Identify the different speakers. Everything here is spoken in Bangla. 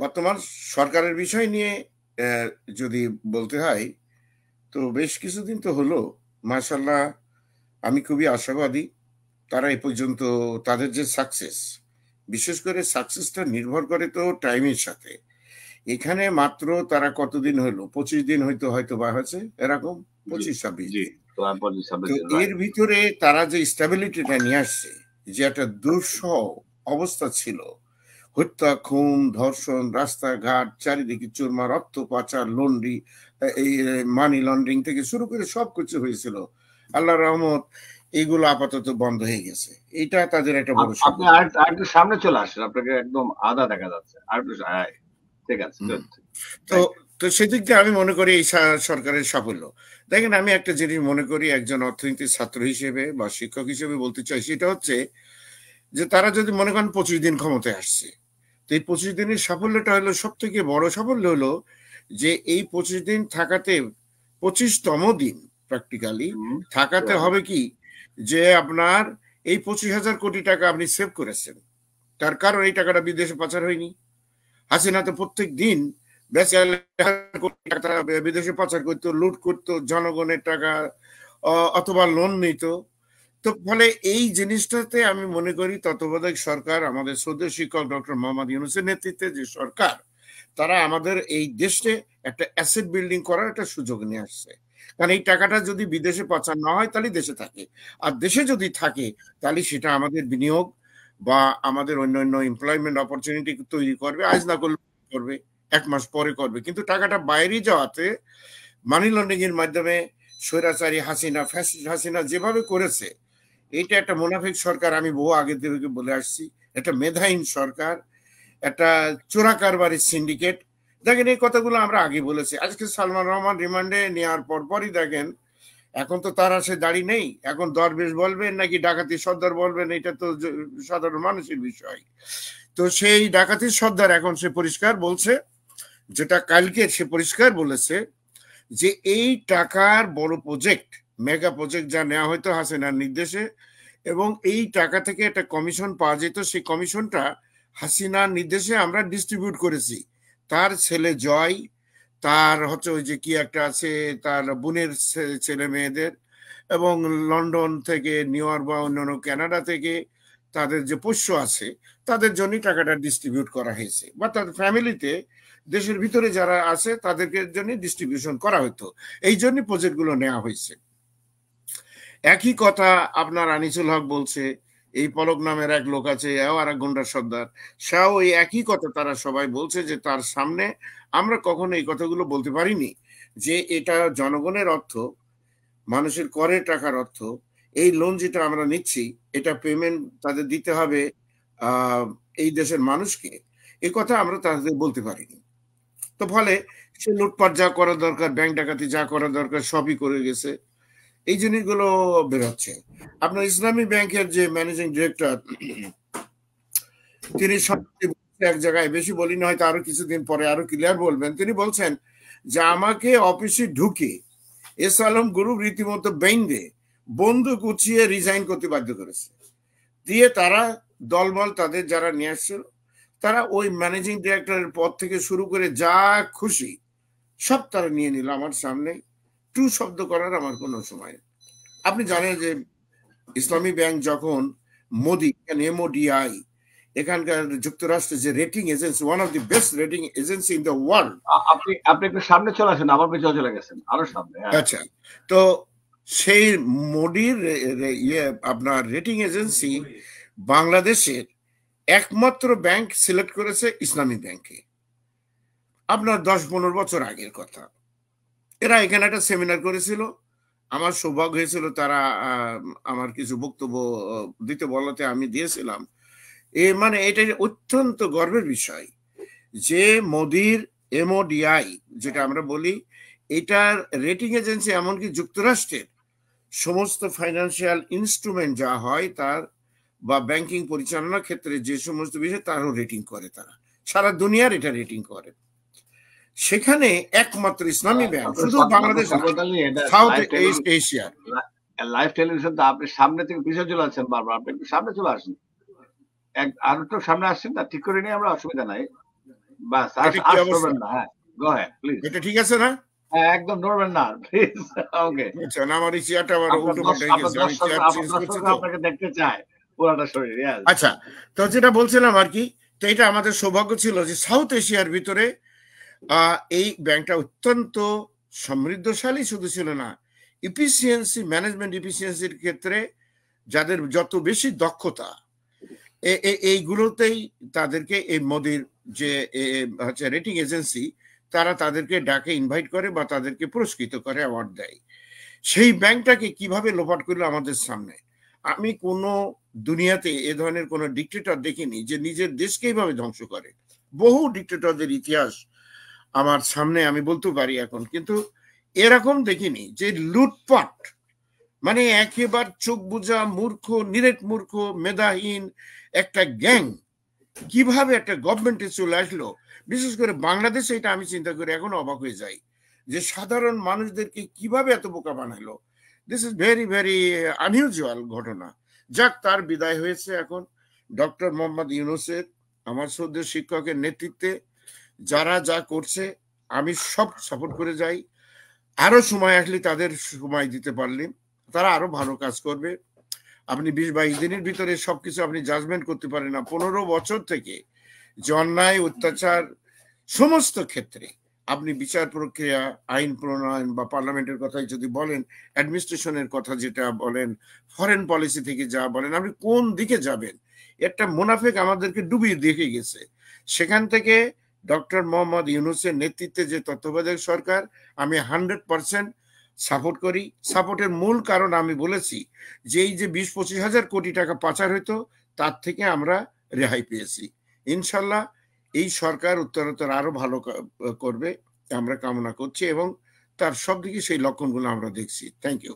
Speaker 1: বর্তমান সরকারের বিষয় নিয়ে যদি বলতে হয়, তো বেশ কিছুদিন তো হলো, মাশাআল্লাহ, আমি খুবই আশাবাদী। তারা এ পর্যন্ত তাদের যে সাকসেস, বিশেষ করে সাকসেসটা নির্ভর করে তো টাইমের সাথে। এখানে মাত্র তারা কতদিন হলো, 25 দিন হয়তো বা হয়েছে, এরকম
Speaker 2: জি
Speaker 1: 25-26
Speaker 2: জি
Speaker 1: দিন।
Speaker 2: তোমার 25-26
Speaker 1: তো
Speaker 2: দিন,
Speaker 1: এর
Speaker 2: রাইট।
Speaker 1: ভিতরে তারা যে স্টেবিলিটিটা নিয়ে আসছে, যে একটা দুঃসহ অবস্থা ছিল, হত্যা, খুন, ধর্ষণ, রাস্তাঘাট চারিদিকে চুরমার, অর্থ পাচার, লন্ড্রি, এই মানি লন্ডারিং থেকে শুরু করে সবকিছু হয়েছিল। আল্লাহ রহমত, এইগুলো আপাতত বন্ধ হয়ে গেছে। এটা তাদের একটা বড়
Speaker 2: আপনি
Speaker 1: সাফল্য।
Speaker 2: আরেকটু সামনে চলে আসেন, আপনাকে একদম আধা দেখা যাচ্ছে, আরেকটু হ্যাঁ, ঠিক আছে,
Speaker 1: হুম।
Speaker 2: গুড।
Speaker 1: তো
Speaker 2: থ্যাংক ইউ।
Speaker 1: তো সেদিক দিয়ে আমি মনে করি এই সরকারের সাফল্য। দেখেন, আমি একটা জিনিস মনে করি একজন অর্থনীতির ছাত্র হিসেবে বা শিক্ষক হিসেবে বলতে চাই, সেটা হচ্ছে যে তারা যদি মনে করেন 25 দিন ক্ষমতায় আসছে, তো এই 25 দিনের সাফল্যটা হলো, সব থেকে বড় সাফল্য হলো যে এই 25 দিন থাকাতে, 25তম দিন প্র্যাকটিক্যালি
Speaker 2: হুম,
Speaker 1: থাকাতে হবে কি, যে আপনার এই 25,000 কোটি টাকা আপনি সেভ করেছেন। তার কারণ এই টাকাটা বিদেশে পাচার হয়নি। হাসিনা তো প্রত্যেক দিন 42,000 কোটি টাকা তারা বিদেশে পাচার করতো, লুট করতো জনগণের টাকা, অথবা লোন নিত। তো ফলে এই জিনিসটাতে আমি মনে করি তত্ত্বাবধায়ক সরকার, আমাদের শ্রদ্ধেয় শিক্ষক ডক্টর মোহাম্মদ ইউনূসের নেতৃত্বে যে সরকার, তারা আমাদের এই দেশে একটা অ্যাসেট বিল্ডিং করার একটা সুযোগ নিয়ে আসছে। কারণ এই টাকাটা যদি বিদেশে পাচার না হয় তাহলে দেশে থাকে, আর দেশে যদি থাকে তাহলে সেটা আমাদের বিনিয়োগ বা আমাদের অন্যান্য এমপ্লয়মেন্ট অপরচুনিটি তৈরি করবে। আজ না করলে করবে, 1 মাস পরে করবে। কিন্তু টাকাটা বাইরে যাওয়াতে, মানি লন্ডারিং এর মাধ্যমে স্বৈরাচারী হাসিনা, ফ্যাসিস্ট হাসিনা যেভাবে করেছে, এটা একটা মুনাফিক সরকার। আমি বহু আগে থেকে বলে আসছি, একটা মেধাহীন সরকার, একটা চোরা কারবারির সিন্ডিকেট। দেখেন, এই কথাগুলো আমরা আগে বলেছি। আজকে সালমান রহমান রিমান্ডে নেওয়ার পরপরই দেখেন, এখন তো তার সে দাড়ি নেই, এখন দরবেশ বলবেন নাকি ডাকাতি সর্দার বলবেন, এটা তো সাধারণ মানুষের বিষয়। তো সেই ডাকাতির সর্দার এখন সে পরিষ্কার বলছে, যেটা কালকে সে পরিষ্কার বলেছে, যে এই টাকার বড় প্রজেক্ট, মেগা প্রজেক্ট যা নেওয়া হয়তো হাসিনার নির্দেশে, এবং এই টাকা থেকে একটা কমিশন পাওয়া যেত, সেই কমিশনটা হাসিনার নির্দেশে আমরা ডিস্ট্রিবিউট করেছি। তার ছেলে জয়, তার হচ্ছে ওই যে কি একটা আছে, তার বোনের ছেলে মেয়েদের, এবং লন্ডন থেকে, নিউ ইয়র্ক বা অন্যান্য কানাডা থেকে তাদের যে পোষ্য আছে, তাদের জন্যই টাকাটা ডিস্ট্রিবিউট করা হয়েছে, বা তাদের ফ্যামিলিতে, দেশের ভিতরে যারা আছে তাদেরকে জন্য ডিস্ট্রিবিউশন করা হতো। এই জন্য প্রজেক্টগুলো নেওয়া হয়েছে। একই কথা আপনার আনিসুল হক বলছে, এই পলক নামের এক লোক আছে, এও আর এক গুন্ডা সর্দার, সেও ওই একই কথা তারা সবাই বলছে, যে তার সামনে আমরা কখনো এই কথাগুলো বলতে পারিনি, যে এটা জনগণের অর্থ, মানুষের করের টাকার অর্থ। এই লোন যেটা আমরা নিচ্ছি, এটা পেমেন্ট তাদের দিতে হবে আহ এই দেশের মানুষকে। এই কথা আমরা তাদের বলতে পারিনি। তো ফলে সে লুটপাট যা করা দরকার, ব্যাংক ডাকাতি যা করা দরকার সবই করে গেছে। এই জিনিসগুলো বেরোচ্ছে। আপনার ইসলামী ব্যাংকের যে ম্যানেজিং ডিরেক্টর, তিনি সম্প্রতি এক জায়গায়, বেশি বলিনি, হয়তো আরো কিছুদিন পরে আরো ক্লিয়ার বলবেন, তিনি বলছেন যে আমাকে অফিসে ঢুকে এস আলম গ্রুপ রীতিমতো বেঁধে বন্দুক উঁচিয়ে রিজাইন করতে বাধ্য করেছে। দিয়ে তারা দলবল তাদের যারা নিয়ে আসছিল, তারা ওই ম্যানেজিং ডিরেক্টরের পদ থেকে শুরু করে যা খুশি সব তারা নিয়ে নিল আমার সামনে। টু শব্দ করার আমার কোনো সময় নেই। আপনি জানেন যে ইসলামী ব্যাংক যখন মোদি, MODI, এখানকার যুক্তরাষ্ট্রের যে rating agency, one of the best rating agency in the world.
Speaker 2: আপনি আপনি একটু সামনে চলে আসেন, আমার পেছনে চলে গেছেন, আরো সামনে, হ্যাঁ।
Speaker 1: আচ্ছা, তো সেই মোদির ইয়ে আপনার রেটিং এজেন্সি বাংলাদেশের একমাত্র ব্যাংক সিলেক্ট করেছে ইসলামী ব্যাংকে। আপনার 10-15 বছর আগের কথা। এরা এখানে একটা সেমিনার করেছিল, আমার সৌভাগ্য হয়েছিল তারা আমার কিছু বক্তব্য দিতে বলাতে আমি দিয়েছিলাম। মানে এটা অত্যন্ত গর্বের বিষয় যে মোদির MODI, যেটা আমরা বলি, এটার রেটিং এজেন্সি এমনকি যুক্তরাষ্ট্রের সমস্ত ফাইন্যান্সিয়াল ইনস্ট্রুমেন্ট যা হয় তার, বা ব্যাংকিং পরিচালনার ক্ষেত্রে যে সমস্ত বিষয়, তারও রেটিং করে তারা, সারা দুনিয়ার এটা রেটিং করে। সেখানে একমাত্র ইসলামী ব্যাংক, শুধু বাংলাদেশ না, সাউথ ইস্ট এশিয়ার।
Speaker 2: লাইভ টেলিভিশন তো আপনি সামনে থেকে পিছনে চলে আসছেন বারবার, আপনি একটু সামনে চলে আসেন, আর একটু সামনে আসছেন না, ঠিক করে নিয়ে আমরা, অসুবিধা নাই, বাস
Speaker 1: এটা কি
Speaker 2: আর
Speaker 1: অবস্থা?
Speaker 2: করবেন না। হ্যাঁ, গো অ্যাহেড প্লিজ।
Speaker 1: এটা ঠিক আছে না?
Speaker 2: হ্যাঁ, একদম নড়বেন না প্লিজ। ওকে,
Speaker 1: আচ্ছা, না আমার এই চেয়ারটা আবার
Speaker 2: আপনার
Speaker 1: উল্টো পাল্টা হয়ে
Speaker 2: আপনার
Speaker 1: গেছে, আমি
Speaker 2: দর্শক
Speaker 1: চেয়ার
Speaker 2: আপনার
Speaker 1: চেঞ্জ করছি
Speaker 2: দর্শকরা
Speaker 1: তো।
Speaker 2: আপনাকে দেখতে চায় পুরাটা শরীর। ইয়েস।
Speaker 1: আচ্ছা, তো যেটা বলছিলাম আর কি, তো এটা আমাদের সৌভাগ্য ছিল যে সাউথ এশিয়ার ভিতরে এই ব্যাংকটা অত্যন্ত সমৃদ্ধশালী শুধু ছিল না, ইফিসিয়েন্সি, ম্যানেজমেন্ট ইফিসিয়েন্সির ক্ষেত্রে যাদের যত বেশি দক্ষতা, এইগুলোতেই তাদেরকে এই মোদির যে হচ্ছে রেটিং এজেন্সি, তারা তাদেরকে ডাকে ইনভাইট করে বা তাদেরকে পুরস্কৃত করে, অ্যাওয়ার্ড দেয়। সেই ব্যাংকটাকে কিভাবে লোপাট করলো আমাদের সামনে। আমি কোনো দুনিয়াতে এ ধরনের কোনো ডিক্টেটর দেখিনি যে নিজের দেশকে এইভাবে ধ্বংস করে। বহু ডিক্টেটরদের ইতিহাস আমার সামনে আমি বলতে পারি এখন, কিন্তু এরকম দেখিনি যে লুটপাট, মানে একেবারে চোখ বুজা মূর্খ, নিরেট মূর্খ, মেধাহীন একটা গ্যাং কিভাবে একটা গভর্নমেন্টে চলে আসলো। বিশেষ করে বাংলাদেশে এটা আমি চিন্তা করে এখন অবাক হয়ে যাই যে সাধারণ মানুষদেরকে কিভাবে এত বোকা বানাইলো। This is very very unusual ঘটনা। যাক, তার বিদায় হয়েছে এখন। ডক্টর মোহাম্মদ ইউনূসের, আমার শ্রদ্ধেয় শিক্ষকের নেতৃত্বে যারা যা করছে আমি সব সাপোর্ট করে যাই। আরো সময় আসলে তাদের সময় দিতে পারলে তারা আরো ভালো কাজ করবে। আপনি 20-22 দিনের ভিতরে সবকিছু আপনি জাজমেন্ট করতে পারেন না। 15 বছর থেকে যে অন্যায় অত্যাচার সমস্ত ক্ষেত্রে আপনি বিচার প্রক্রিয়া, আইন প্রণয়ন বা পার্লামেন্টের কথাই যদি বলেন, অ্যাডমিনিস্ট্রেশনের কথা যেটা বলেন, ফরেন পলিসি থেকে যা বলেন, আপনি কোন দিকে যাবেন, একটা মুনাফেক আমাদেরকে ডুবিয়ে দেখে গেছে। সেখান থেকে ডক্টর মোহাম্মদ ইউনূসের নেতৃত্বে যে তত্ত্বাবধায়ক সরকার, আমি 100% সাপোর্ট করি। সাপোর্টের মূল কারণ আমি বলেছি যে এই যে 20-25 হাজার কোটি টাকা পাচার হইতো, তার থেকে আমরা রেহাই পেয়েছি। ইনশাল্লাহ এই সরকার উত্তরোত্তর আরো ভালো করবে আমরা কামনা করছি, এবং তার সব দিকে সেই লক্ষণগুলো আমরা দেখছি। Thank you.